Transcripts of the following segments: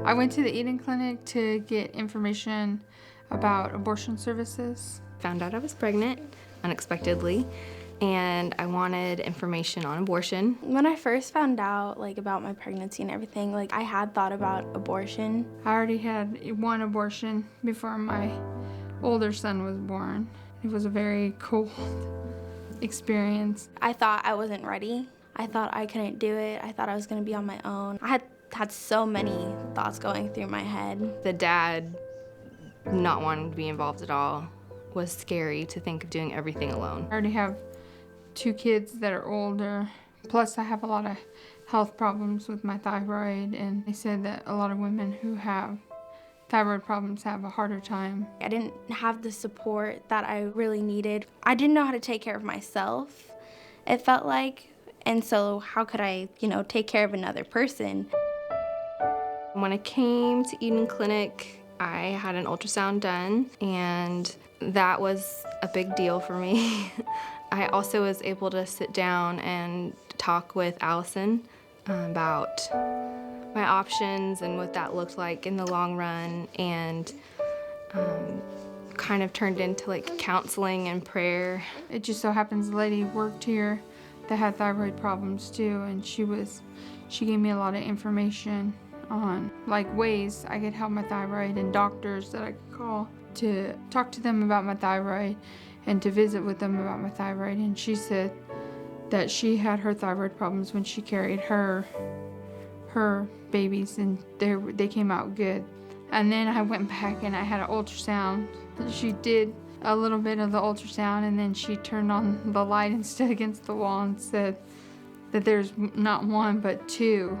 I went to the Eden Clinic to get information about abortion services. Found out I was pregnant unexpectedly, and I wanted information on abortion. When I first found out about my pregnancy and everything, I had thought about abortion. I already had one abortion before my older son was born. It was a very cold experience. I thought I wasn't ready. I thought I couldn't do it. I thought I was gonna be on my own. I had so many thoughts going through my head. The dad not wanting to be involved at all was scary to think of doing everything alone. I already have 2 kids that are older. Plus I have a lot of health problems with my thyroid, and they said that a lot of women who have thyroid problems have a harder time. I didn't have the support that I really needed. I didn't know how to take care of myself, it felt like. And so how could I, take care of another person? When I came to Eden Clinic, I had an ultrasound done, and that was a big deal for me. I also was able to sit down and talk with Allison about my options and what that looked like in the long run, and kind of turned into counseling and prayer. It just so happens the lady worked here that had thyroid problems too, and she gave me a lot of information on ways I could help my thyroid, and doctors that I could call to talk to them about my thyroid and to visit with them about my thyroid. And she said that she had her thyroid problems when she carried her babies, and they came out good. And then I went back and I had an ultrasound. She did a little bit of the ultrasound, and then she turned on the light and stood against the wall and said that there's not 1 but 2.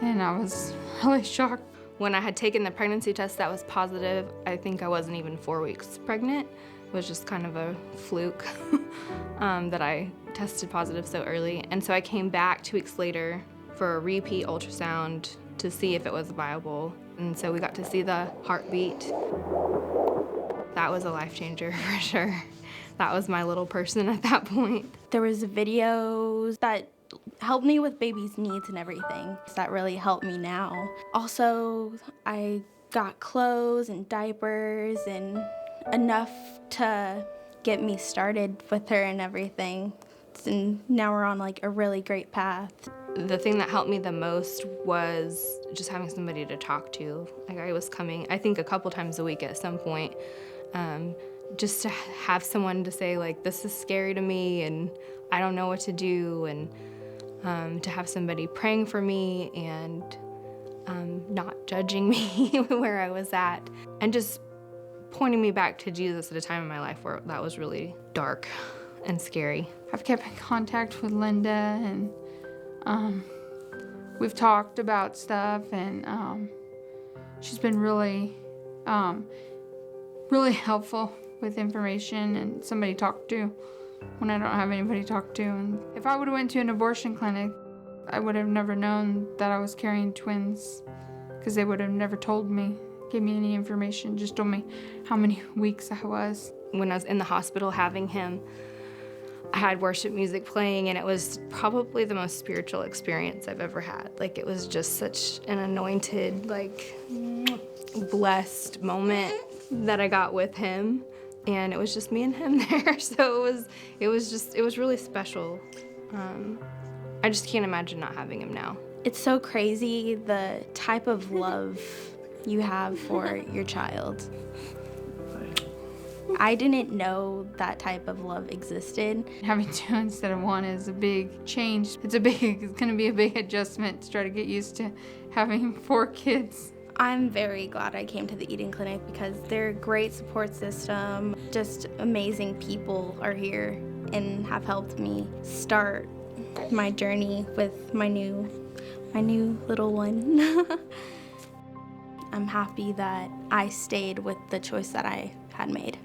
And I was really shocked. When I had taken the pregnancy test that was positive, I think I wasn't even 4 weeks pregnant. It was just kind of a fluke that I tested positive so early. And so I came back 2 weeks later for a repeat ultrasound to see if it was viable. And so we got to see the heartbeat. That was a life changer for sure. That was my little person at that point. There was videos that helped me with baby's needs and everything. That really helped me now. Also, I got clothes and diapers and enough to get me started with her and everything. And now we're on a really great path. The thing that helped me the most was just having somebody to talk to. I was coming, I think, a couple times a week at some point, just to have someone to say, this is scary to me and I don't know what to do, and to have somebody praying for me and not judging me where I was at, and just pointing me back to Jesus at a time in my life where that was really dark and scary. I've kept in contact with Linda, and we've talked about stuff, and she's been really helpful with information and somebody to talk to when I don't have anybody to talk to. And if I would have went to an abortion clinic, I would have never known that I was carrying twins, because they would have never told me, gave me any information, just told me how many weeks I was. When I was in the hospital having him, I had worship music playing, and it was probably the most spiritual experience I've ever had. It was just such an anointed, blessed moment that I got with him, and it was just me and him there. So it was really special. I just can't imagine not having him now. It's so crazy the type of love you have for your child. I didn't know that type of love existed. Having 2 instead of 1 is a big change. It's going to be a big adjustment to try to get used to having 4 kids. I'm very glad I came to the Eden Clinic because they're a great support system. Just amazing people are here and have helped me start my journey with my new little one. I'm happy that I stayed with the choice that I had made.